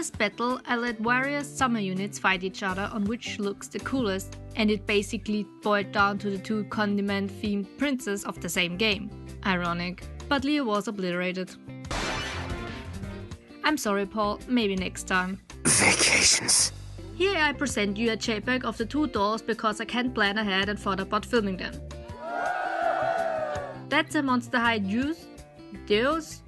this battle, I let various summer units fight each other on which looks the coolest, and it basically boiled down to the two condiment-themed princes of the same game. Ironic, but Leo was obliterated. I'm sorry Paul, maybe next time. Vacations. Here I present you a JPEG of the two dolls because I can't plan ahead and thought about filming them. That's a Monster High Deus,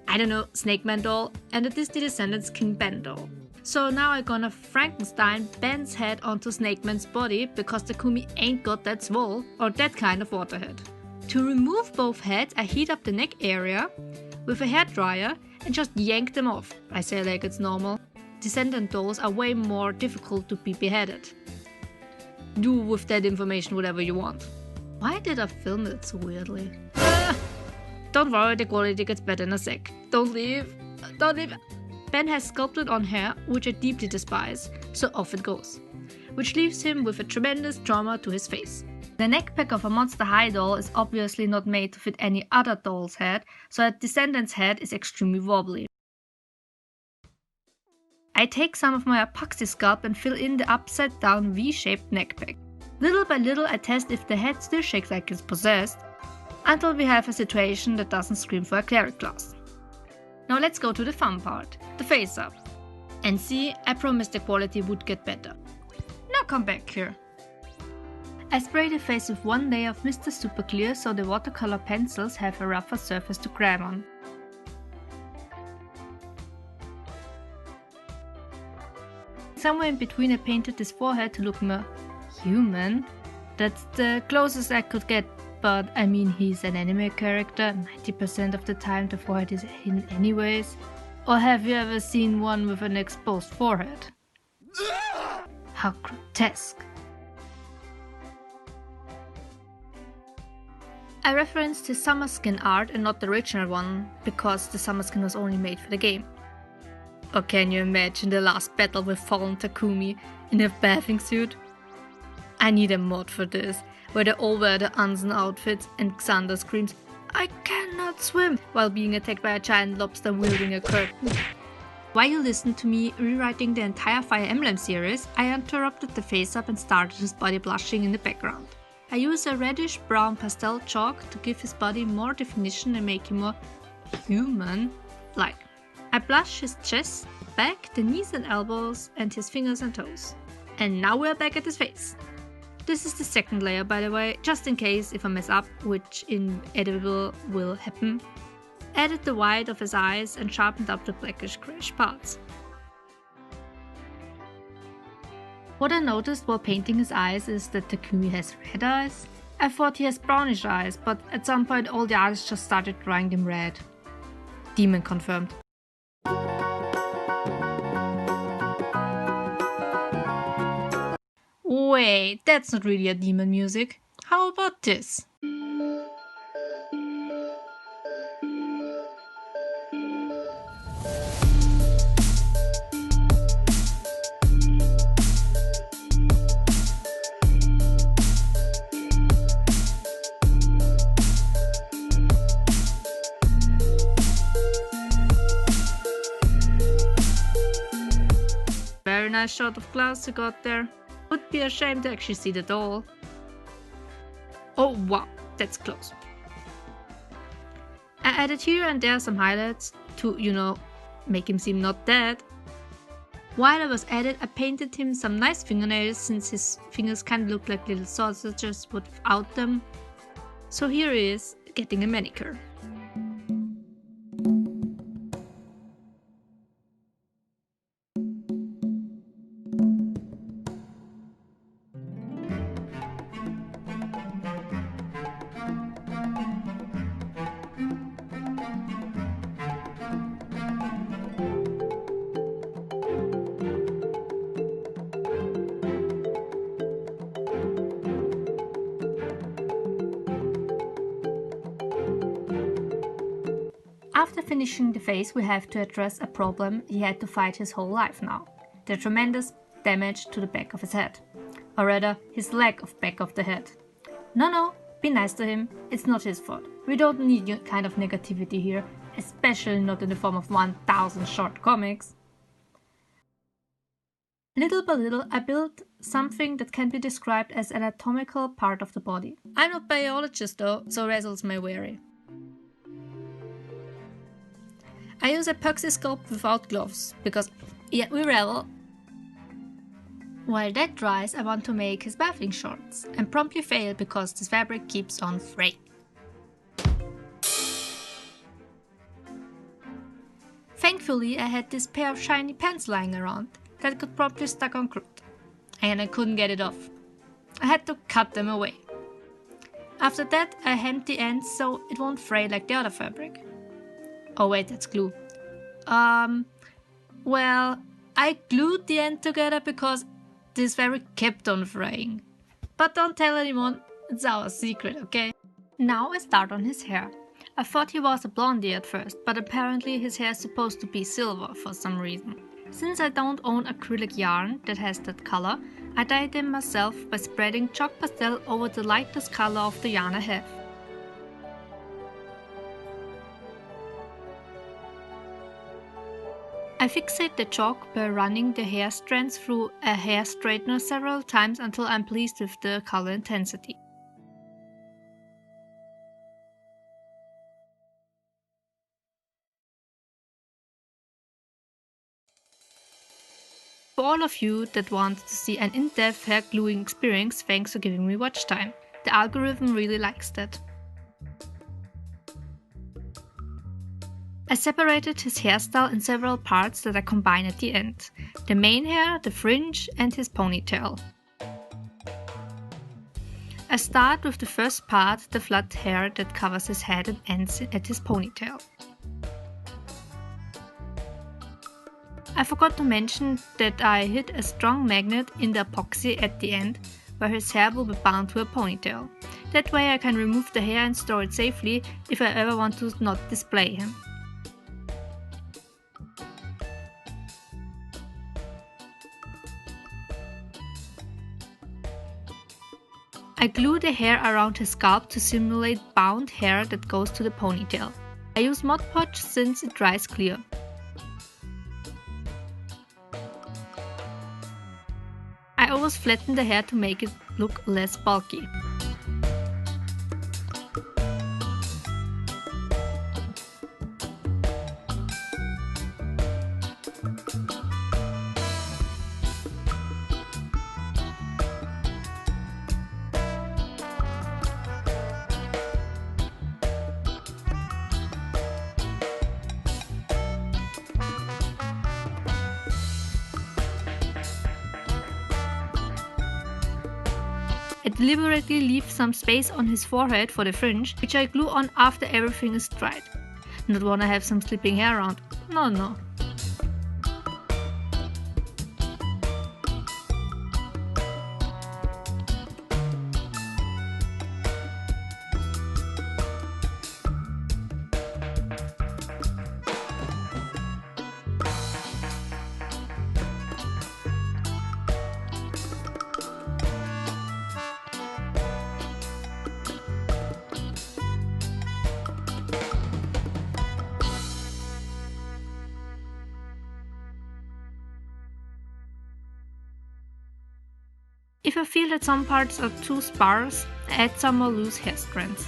I don't know, Snake Man doll, and a Disney Descendants King Ben doll. So now I'm gonna Frankenstein Ben's head onto Snake Man's body because Takumi ain't got that swole or that kind of waterhead. To remove both heads, I heat up the neck area with a hairdryer and just yank them off. I say like it's normal. Descendant dolls are way more difficult to be beheaded. Do with that information whatever you want. Why did I film it so weirdly? Don't worry, the quality gets better in a sec. Don't leave. Don't leave. Ben has sculpted on hair, which I deeply despise, so off it goes. Which leaves him with a tremendous trauma to his face. The neck pack of a Monster High doll is obviously not made to fit any other doll's head, so a Descendant's head is extremely wobbly. I take some of my epoxy sculpt and fill in the upside down V-shaped neck pack. Little by little I test if the head still shakes like it's possessed, until we have a situation that doesn't scream for a cleric class. Now let's go to the fun part, the face up. And see, I promised the quality would get better. Now come back here. I spray the face with one layer of Mr. Super Clear so the watercolor pencils have a rougher surface to grab on. Somewhere in between I painted this forehead to look more human. That's the closest I could get, but I mean he's an anime character, 90% of the time the forehead is hidden anyways. Or have you ever seen one with an exposed forehead? How grotesque. I referenced his summer skin art and not the original one, because the summer skin was only made for the game. Or can you imagine the last battle with fallen Takumi in a bathing suit? I need a mod for this, where they all wear the Anzen outfits and Xander screams, "I cannot swim!" while being attacked by a giant lobster wielding a curtain. While you listened to me rewriting the entire Fire Emblem series, I interrupted the face up and started his body blushing in the background. I use a reddish brown pastel chalk to give his body more definition and make him more human-like. I blush his chest, back, the knees and elbows, and his fingers and toes. And now we're back at his face. This is the second layer, by the way, just in case if I mess up, which inevitable will happen. Added the white of his eyes and sharpened up the blackish-grayish parts. What I noticed while painting his eyes is that Takumi has red eyes. I thought he has brownish eyes, but at some point all the artists just started drawing them red. Demon confirmed. Wait, that's not really a demon music. How about this? Very nice shot of clouds you got there. Would be a shame to actually see the doll. Oh wow, that's close. I added here and there some highlights to, you know, make him seem not dead. While I was at it, I painted him some nice fingernails since his fingers kinda look like little sausages without them. So here he is, getting a manicure. After finishing the face, we have to address a problem he had to fight his whole life now. The tremendous damage to the back of his head. Or rather, his lack of back of the head. No, be nice to him, it's not his fault. We don't need your kind of negativity here, especially not in the form of 1000 short comics. Little by little, I built something that can be described as an anatomical part of the body. I'm not a biologist though, so results may vary. I use epoxy sculpt without gloves, because yeah, we rebel. While that dries, I want to make his bathing shorts, and promptly fail because this fabric keeps on fraying. Thankfully, I had this pair of shiny pants lying around that could promptly stuck on crooked, and I couldn't get it off. I had to cut them away. After that, I hemmed the ends so it won't fray like the other fabric. Oh wait, that's glue. Well, I glued the end together because this fabric kept on fraying. But don't tell anyone, it's our secret, okay? Now I start on his hair. I thought he was a blondie at first, but apparently his hair is supposed to be silver for some reason. Since I don't own acrylic yarn that has that color, I dyed them myself by spreading chalk pastel over the lightest color of the yarn I have. I fixate the chalk by running the hair strands through a hair straightener several times until I'm pleased with the color intensity. For all of you that want to see an in-depth hair gluing experience, thanks for giving me watch time. The algorithm really likes that. I separated his hairstyle in several parts that I combine at the end. The main hair, the fringe and his ponytail. I start with the first part, the flat hair that covers his head and ends at his ponytail. I forgot to mention that I hid a strong magnet in the apoxie at the end, where his hair will be bound to a ponytail. That way I can remove the hair and store it safely if I ever want to not display him. I glue the hair around his scalp to simulate bound hair that goes to the ponytail. I use Mod Podge since it dries clear. I always flatten the hair to make it look less bulky. I deliberately leave some space on his forehead for the fringe, which I glue on after everything is dried. Not wanna have some slipping hair around. No. If I feel that some parts are too sparse, add some more loose hair strands.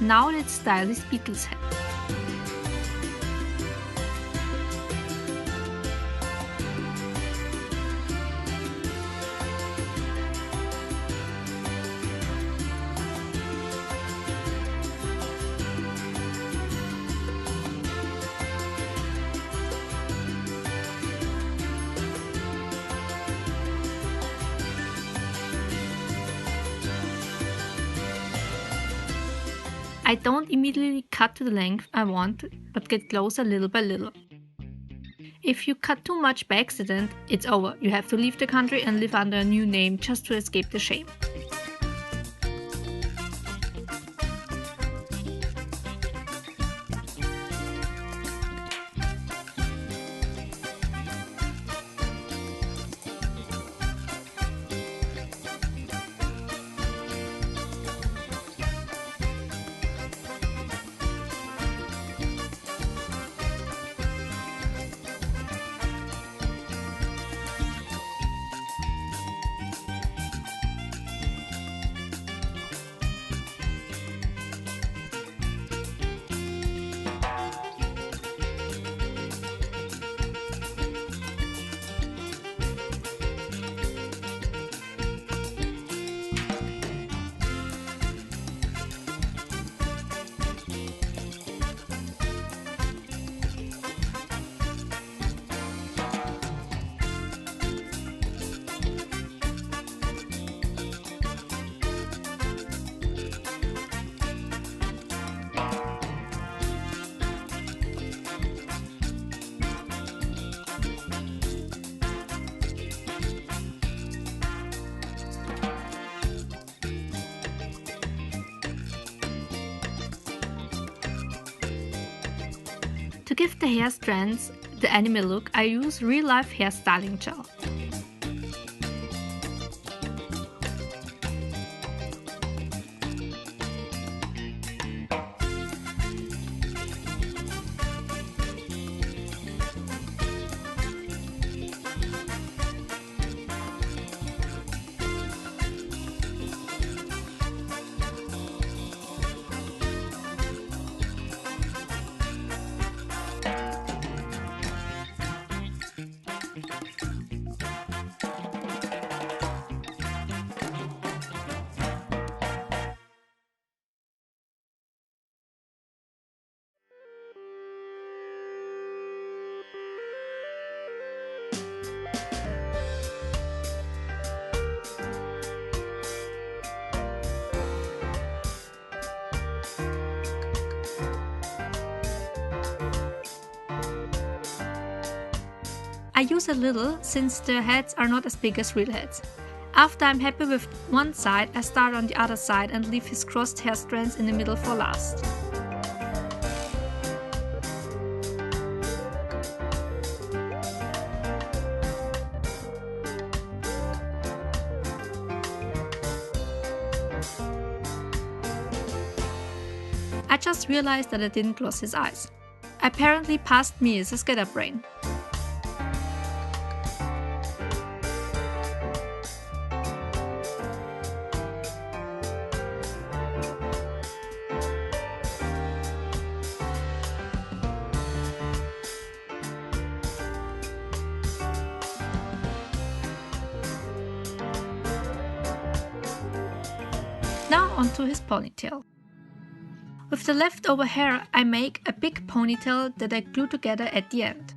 Now let's style this beetle's head. I don't immediately cut to the length I want, but get closer little by little. If you cut too much by accident, it's over. You have to leave the country and live under a new name just to escape the shame. To give the hair strands the anime look, I use real-life hair styling gel. I use a little since the heads are not as big as real heads. After I'm happy with one side, I start on the other side and leave his crossed hair strands in the middle for last. I just realized that I didn't gloss his eyes. Apparently past me is a scatterbrain. Now onto his ponytail. With the leftover hair, I make a big ponytail that I glue together at the end.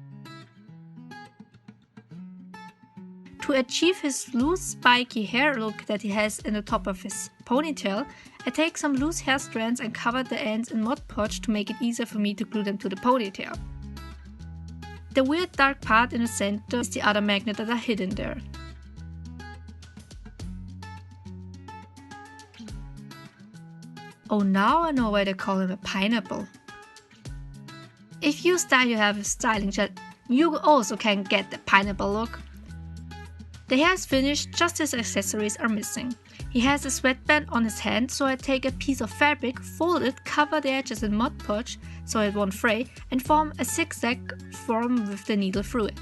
To achieve his loose spiky hair look that he has in the top of his ponytail, I take some loose hair strands and cover the ends in Mod Podge to make it easier for me to glue them to the ponytail. The weird dark part in the center is the other magnet that are hidden there. Oh, now I know why they call him a pineapple. If you style your hair with styling gel, you also can get the pineapple look. The hair is finished, just his accessories are missing. He has a sweatband on his hand, so I take a piece of fabric, fold it, cover the edges in Mod Podge so it won't fray, and form a zigzag form with the needle through it.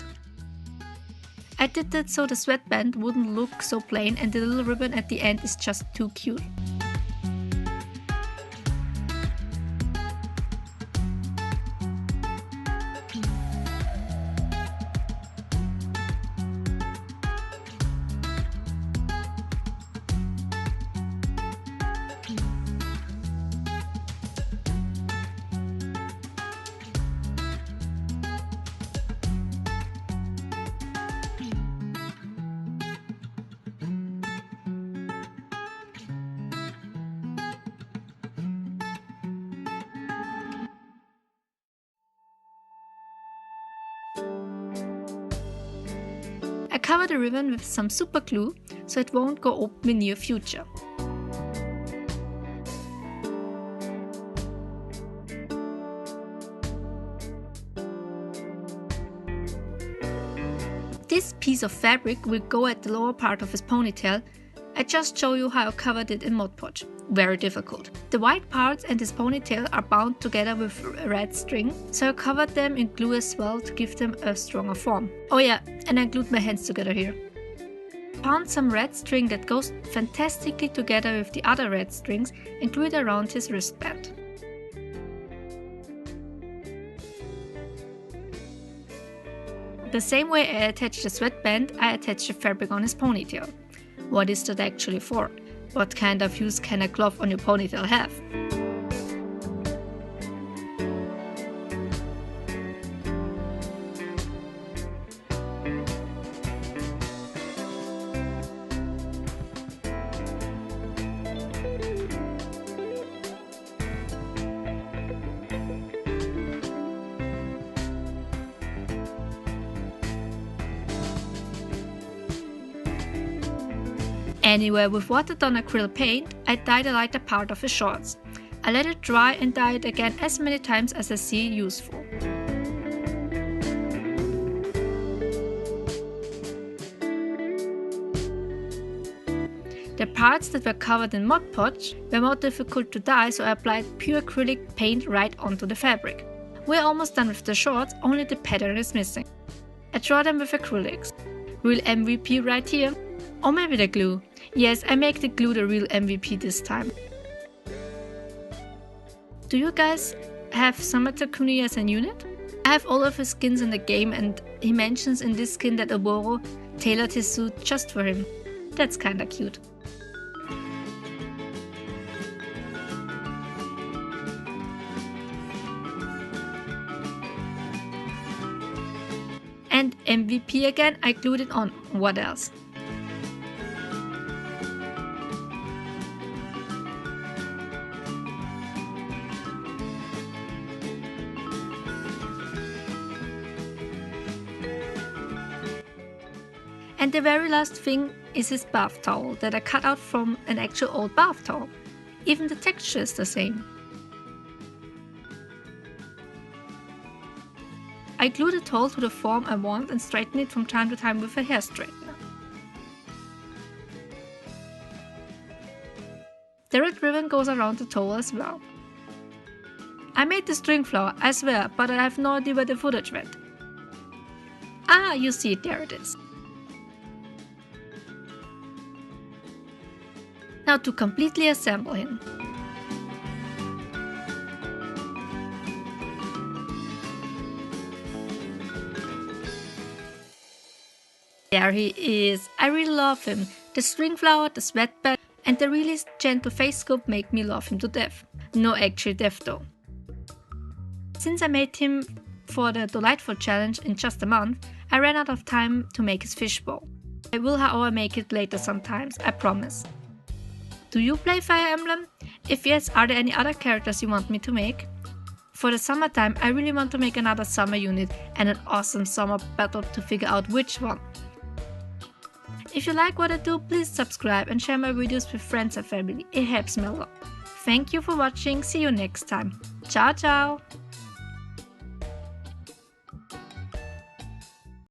I did that so the sweatband wouldn't look so plain and the little ribbon at the end is just too cute. cover the ribbon with some super glue so it won't go open in near future. This piece of fabric will go at the lower part of his ponytail. I just show you how I covered it in Mod Podge. Very difficult. The white parts and his ponytail are bound together with red string, so I covered them in glue as well to give them a stronger form. Oh yeah, and I glued my hands together here. Found some red string that goes fantastically together with the other red strings and glue it around his wristband. The same way I attached the sweatband, I attached the fabric on his ponytail. What is that actually for? What kind of use can a cloth on your ponytail have? Anyway, with watered-on acrylic paint, I dyed a lighter part of his shorts. I let it dry and dye it again as many times as I see useful. The parts that were covered in Mod Podge were more difficult to dye, so I applied pure acrylic paint right onto the fabric. We're almost done with the shorts, only the pattern is missing. I draw them with acrylics. Real MVP right here. Or maybe the glue. Yes, I make the glue the real MVP this time. Do you guys have Summer TAKUMI as a unit? I have all of his skins in the game, and he mentions in this skin that Oboro tailored his suit just for him. That's kinda cute. And MVP again, I glued it on. What else? And the very last thing is his bath towel that I cut out from an actual old bath towel. Even the texture is the same. I glue the towel to the form I want and straighten it from time to time with a hair straightener. The red ribbon goes around the towel as well. I made the string flower, I swear, but I have no idea where the footage went. Ah, you see it, there it is. Now to completely assemble him. There he is. I really love him. The string flower, the sweatband, and the really gentle face sculpt make me love him to death. No, actually death though. Since I made him for the Dollightful challenge in just a month, I ran out of time to make his fishbowl. I will however make it later sometimes, I promise. Do you play Fire Emblem? If yes, are there any other characters you want me to make? For the summertime, I really want to make another summer unit and an awesome summer battle to figure out which one. If you like what I do, please subscribe and share my videos with friends and family, it helps me a lot. Thank you for watching, see you next time. Ciao ciao!